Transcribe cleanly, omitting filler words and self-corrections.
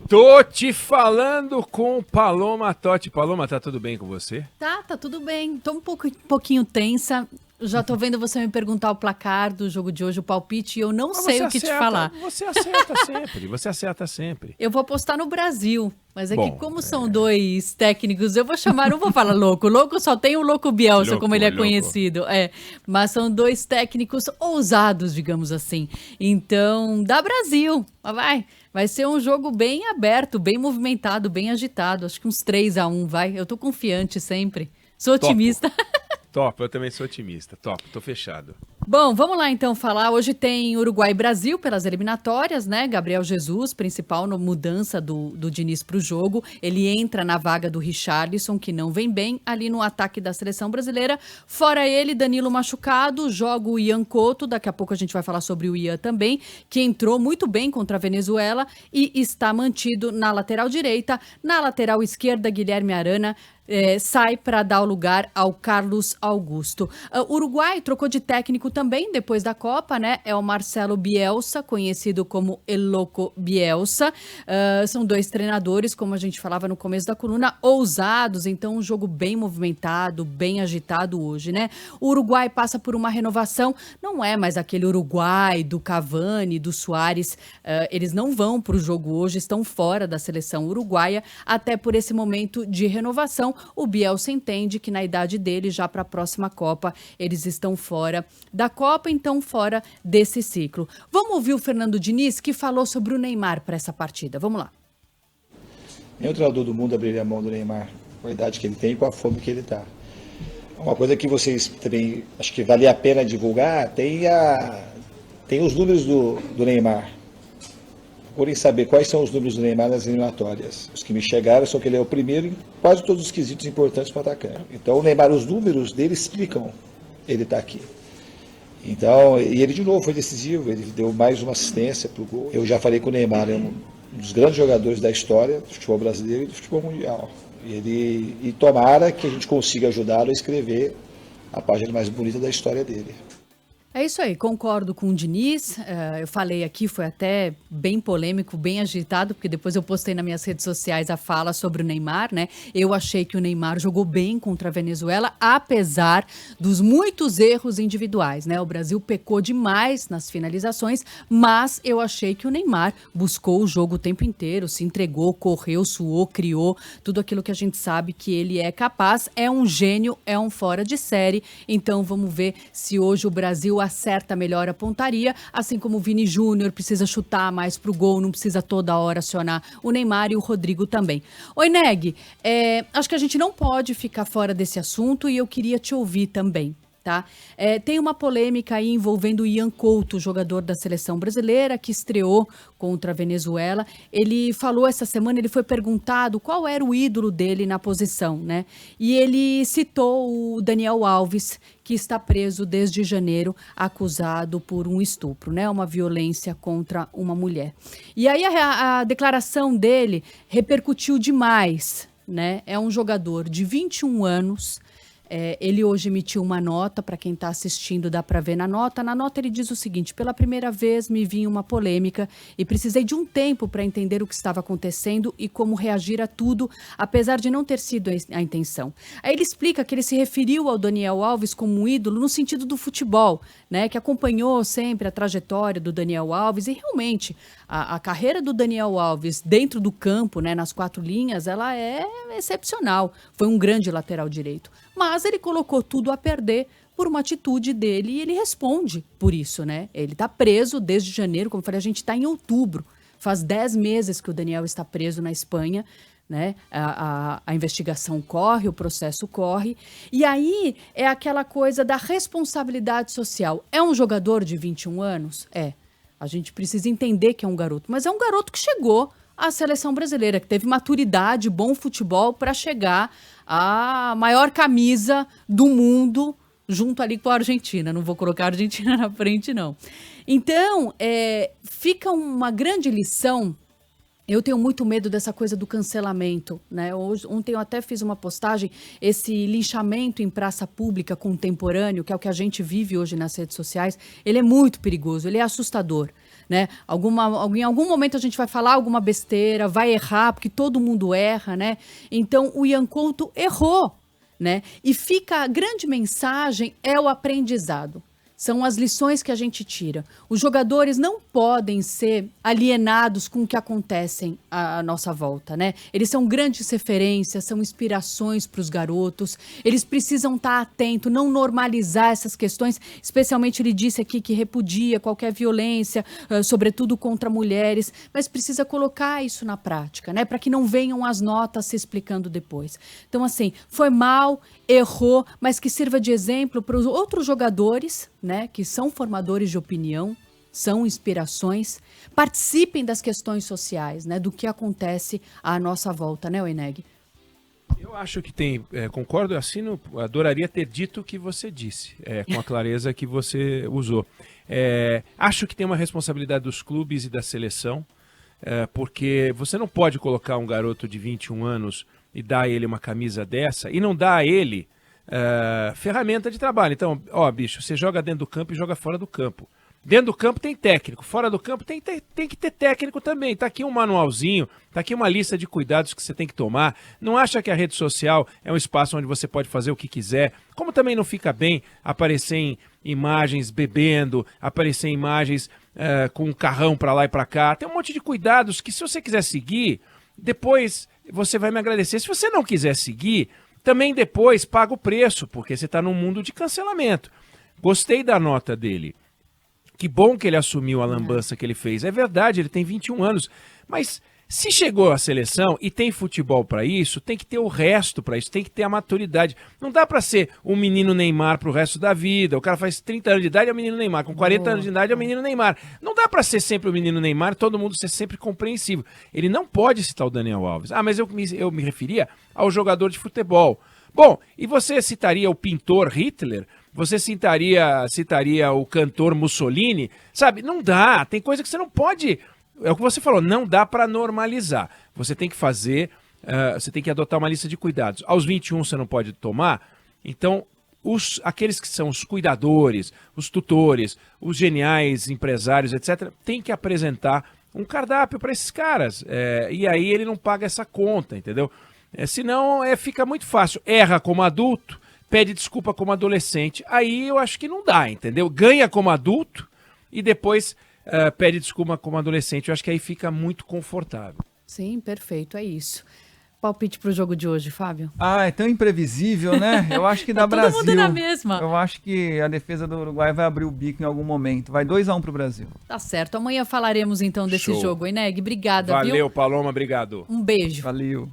Tô te falando com Paloma Totti. Paloma, tá tudo bem com você? Tá tudo bem. Tô um pouquinho tensa. Já tô vendo você me perguntar o placar do jogo de hoje, o palpite, e eu não sei o que te falar. Você acerta sempre. Eu vou apostar no Brasil, mas Bom, que como são dois técnicos, eu vou chamar, não vou falar louco. Louco só tem o Louco Bielsa, como ele é conhecido. Mas são dois técnicos ousados, digamos assim. Então, dá Brasil. Vai ser um jogo bem aberto, bem movimentado, bem agitado. Acho que uns 3-1, vai. Eu tô confiante sempre. Sou otimista. Top, eu também sou otimista. Top, tô fechado. Bom, vamos lá então falar. Hoje tem Uruguai e Brasil pelas eliminatórias, né? Gabriel Jesus, principal mudança do Diniz para o jogo. Ele entra na vaga do Richarlison, que não vem bem ali no ataque da seleção brasileira. Fora ele, Danilo machucado, joga o Ian Couto. Daqui a pouco a gente vai falar sobre o Ian também, que entrou muito bem contra a Venezuela e está mantido na lateral direita. Na lateral esquerda, Guilherme Arana sai para dar o lugar ao Carlos Augusto. O Uruguai trocou de técnico também depois da Copa, né? É o Marcelo Bielsa, conhecido como El Loco Bielsa. São dois treinadores, como a gente falava no começo da coluna, ousados, então um jogo bem movimentado, bem agitado hoje, né? O Uruguai passa por uma renovação, não é mais aquele Uruguai do Cavani, do Suárez, eles não vão para o jogo hoje, estão fora da seleção uruguaia, até por esse momento de renovação. O Bielsa entende que na idade dele, já para a próxima Copa, eles estão fora da Copa, então fora desse ciclo. Vamos ouvir o Fernando Diniz, que falou sobre o Neymar para essa partida. Vamos lá. Nem o treinador do mundo abriria a mão do Neymar, com a idade que ele tem e com a fome que ele está. Uma coisa que vocês também, acho que vale a pena divulgar, tem os números do Neymar. Procurem saber quais são os números do Neymar nas eliminatórias. Os que me chegaram são que ele é o primeiro em quase todos os quesitos importantes para atacar. Então o Neymar, os números dele explicam ele estar aqui. Então, e ele de novo foi decisivo, ele deu mais uma assistência para o gol. Eu já falei que o Neymar é um dos grandes jogadores da história do futebol brasileiro e do futebol mundial. E tomara que a gente consiga ajudá-lo a escrever a página mais bonita da história dele. É isso aí, concordo com o Diniz, eu falei aqui, foi até bem polêmico, bem agitado, porque depois eu postei nas minhas redes sociais a fala sobre o Neymar, né? Eu achei que o Neymar jogou bem contra a Venezuela, apesar dos muitos erros individuais, né? O Brasil pecou demais nas finalizações, mas eu achei que o Neymar buscou o jogo o tempo inteiro, se entregou, correu, suou, criou, tudo aquilo que a gente sabe que ele é capaz, é um gênio, é um fora de série, então vamos ver se hoje o Brasil acerta melhor a pontaria, assim como o Vini Júnior precisa chutar mais pro gol, não precisa toda hora acionar o Neymar e o Rodrigo também. Oi, Neg, acho que a gente não pode ficar fora desse assunto e eu queria te ouvir também. Tá? Tem uma polêmica aí envolvendo o Ian Couto, jogador da seleção brasileira, que estreou contra a Venezuela. Ele falou essa semana, ele foi perguntado qual era o ídolo dele na posição, né? E ele citou o Daniel Alves, que está preso desde janeiro, acusado por um estupro, né? Uma violência contra uma mulher. E aí a declaração dele repercutiu demais, né? É um jogador de 21 anos. Ele hoje emitiu uma nota, para quem está assistindo dá para ver na nota. Na nota ele diz o seguinte: pela primeira vez me vi em uma polêmica e precisei de um tempo para entender o que estava acontecendo e como reagir a tudo, apesar de não ter sido a intenção. Aí ele explica que ele se referiu ao Daniel Alves como um ídolo no sentido do futebol, né, que acompanhou sempre a trajetória do Daniel Alves e realmente a carreira do Daniel Alves dentro do campo, né, nas quatro linhas, ela é excepcional. Foi um grande lateral direito. Mas ele colocou tudo a perder por uma atitude dele e ele responde por isso, né? Ele está preso desde janeiro, como eu falei, a gente está em outubro. Faz 10 meses que o Daniel está preso na Espanha, né? A investigação corre, o processo corre. E aí é aquela coisa da responsabilidade social. É um jogador de 21 anos? A gente precisa entender que é um garoto, mas é um garoto que chegou à seleção brasileira, que teve maturidade, bom futebol para chegar à maior camisa do mundo, junto ali com a Argentina. Não vou colocar a Argentina na frente, não. Então, fica uma grande lição. Eu tenho muito medo dessa coisa do cancelamento, né? Ontem eu até fiz uma postagem, esse linchamento em praça pública contemporâneo, que é o que a gente vive hoje nas redes sociais, ele é muito perigoso, ele é assustador, né? Em algum momento a gente vai falar alguma besteira, vai errar, porque todo mundo erra, né? Então o Ian Couto errou, né? E fica a grande mensagem é o aprendizado. São as lições que a gente tira. Os jogadores não podem ser alienados com o que acontece à nossa volta, né? Eles são grandes referências, são inspirações para os garotos. Eles precisam estar atentos, não normalizar essas questões. Especialmente ele disse aqui que repudia qualquer violência, sobretudo contra mulheres, mas precisa colocar isso na prática, né? Para que não venham as notas se explicando depois. Então, assim, foi mal, errou, mas que sirva de exemplo para os outros jogadores, né, que são formadores de opinião, são inspirações, participem das questões sociais, né, do que acontece à nossa volta, né, Oeneg? Eu acho que tem, concordo, assino, adoraria ter dito o que você disse, com a clareza que você usou. Acho que tem uma responsabilidade dos clubes e da seleção, porque você não pode colocar um garoto de 21 anos e dar a ele uma camisa dessa e não dar a ele ferramenta de trabalho. Então, bicho, você joga dentro do campo e joga fora do campo. Dentro do campo tem técnico, fora do campo tem que ter técnico também. Tá aqui um manualzinho, tá aqui uma lista de cuidados que você tem que tomar. Não acha que a rede social é um espaço onde você pode fazer o que quiser. Como também não fica bem aparecer em imagens bebendo, aparecer em imagens com um carrão pra lá e pra cá. Tem um monte de cuidados que, se você quiser seguir, depois você vai me agradecer. Se você não quiser seguir, também depois paga o preço, porque você está num mundo de cancelamento. Gostei da nota dele. Que bom que ele assumiu a lambança que ele fez. É verdade, ele tem 21 anos. Mas se chegou à seleção e tem futebol para isso, tem que ter o resto para isso, tem que ter a maturidade. Não dá para ser um menino Neymar pro resto da vida. O cara faz 30 anos de idade é o menino Neymar, com 40 anos de idade é o menino Neymar. Não dá para ser sempre o menino Neymar, todo mundo ser sempre compreensível. Ele não pode citar o Daniel Alves. Mas eu me referia ao jogador de futebol. Bom, e você citaria o pintor Hitler? Você citaria o cantor Mussolini? Sabe, não dá. Tem coisa que você não pode... É o que você falou, não dá para normalizar. Você tem que fazer, você tem que adotar uma lista de cuidados. Aos 21 você não pode tomar, então aqueles que são os cuidadores, os tutores, os geniais empresários, etc., tem que apresentar um cardápio para esses caras. E aí ele não paga essa conta, entendeu? Senão fica muito fácil. Erra como adulto, pede desculpa como adolescente. Aí eu acho que não dá, entendeu? Ganha como adulto e depois... pede desculpa como adolescente. Eu acho que aí fica muito confortável. Sim, perfeito, é isso. Palpite pro jogo de hoje, Fábio? É tão imprevisível, né? Eu acho que dá Brasil. Todo mundo na mesma. Eu acho que a defesa do Uruguai vai abrir o bico em algum momento. Vai 2-1 pro Brasil. Tá certo. Amanhã falaremos então desse Show. jogo, Oeneg. Obrigada, Valeu, viu? Paloma, obrigado. Um beijo. Valeu.